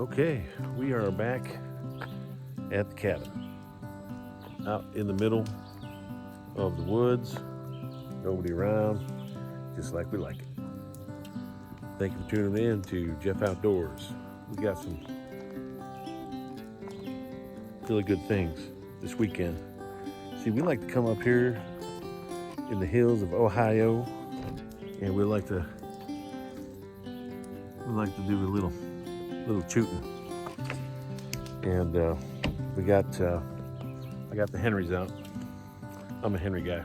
Okay, we are back at the cabin, out in the middle of the woods, nobody around, just like we like it. Thank you for tuning in to Jeff Outdoors. We got some really good things this weekend. See, we like to come up here in the hills of Ohio, and we like to do a little shooting. And I got the Henrys out. I'm a Henry guy.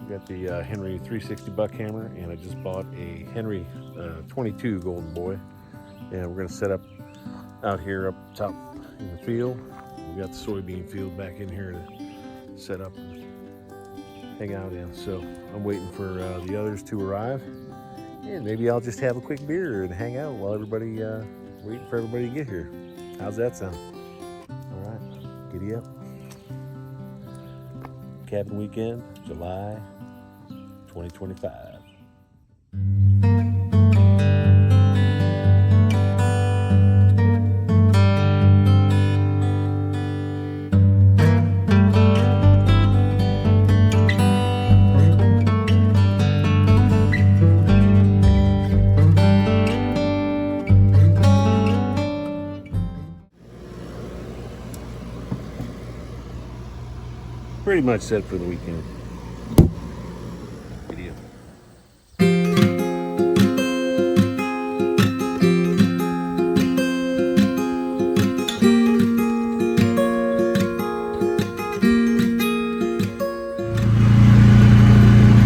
We got the Henry 360 buck hammer, and I just bought a Henry 22 Golden Boy, and we're gonna set up out here up top in the field. We got the soybean field back in here to set up and hang out in. So I'm waiting for the others to arrive, and maybe I'll just have a quick beer and hang out while everybody waiting for everybody to get here. How's that sound? All right, giddy up. Cabin weekend, July 2025. Pretty much set for the weekend. Video.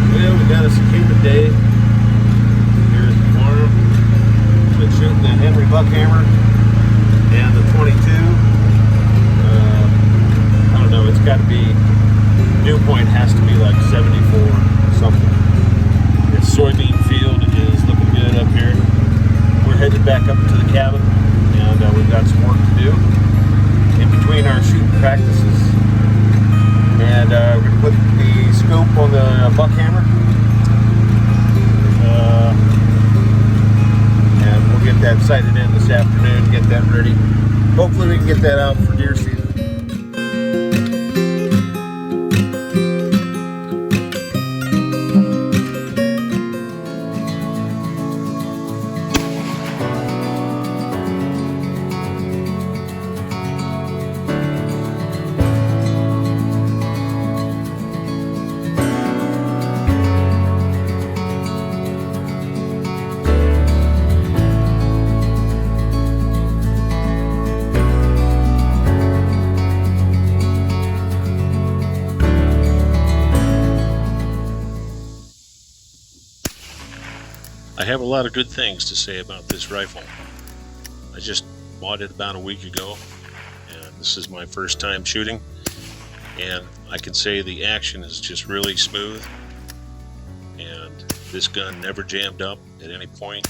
Well, we got a cicada day here at the farm. Been shooting the Henry buck hammer and the 22. I don't know, it's got to be, dew point has to be like 74 something. The soybean field is looking good up here. We're headed back up to the cabin, and we've got some work to do in between our shooting practices. And we're going to put the scope on the buck hammer, and we'll get that sighted in this afternoon, get that ready. Hopefully we can get that out for deer season. I have a lot of good things to say about this rifle. I just bought it about a week ago, and this is my first time shooting, and I can say the action is just really smooth, and this gun never jammed up at any point,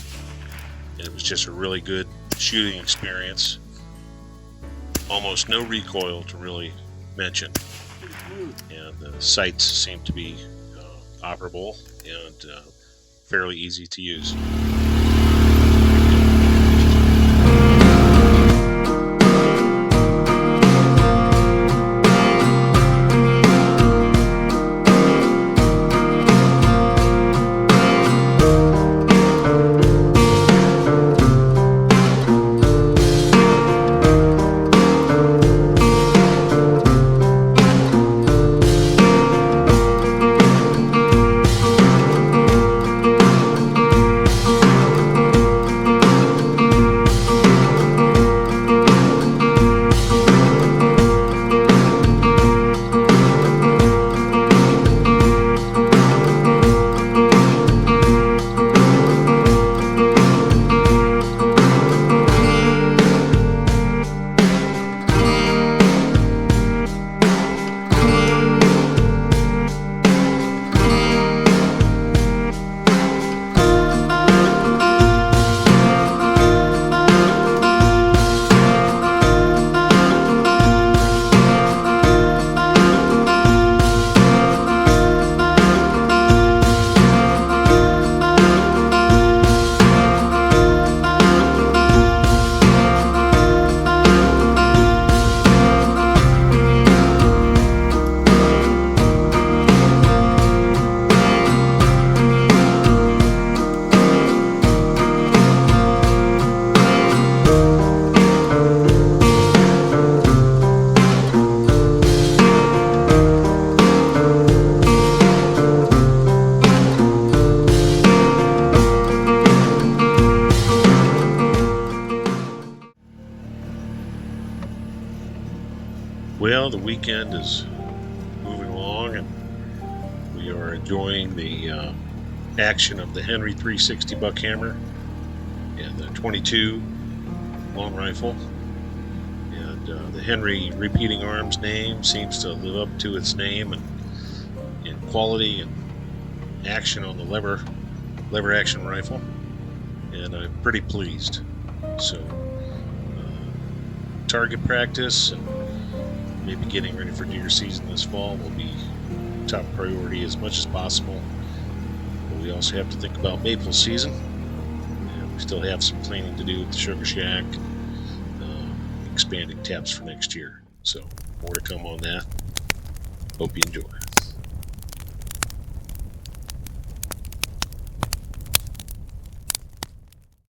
and it was just a really good shooting experience. Almost no recoil to really mention, and the sights seem to be operable and fairly easy to use. Well, the weekend is moving along, and we are enjoying the action of the Henry 360 buck hammer and the 22 long rifle. And the Henry repeating arms name seems to live up to its name and in quality and action on the lever action rifle, and I'm pretty pleased. So target practice and maybe getting ready for deer season this fall will be top priority as much as possible. But we also have to think about maple season, and we still have some cleaning to do with the sugar shack, expanding taps for next year. So more to come on that. Hope you enjoy.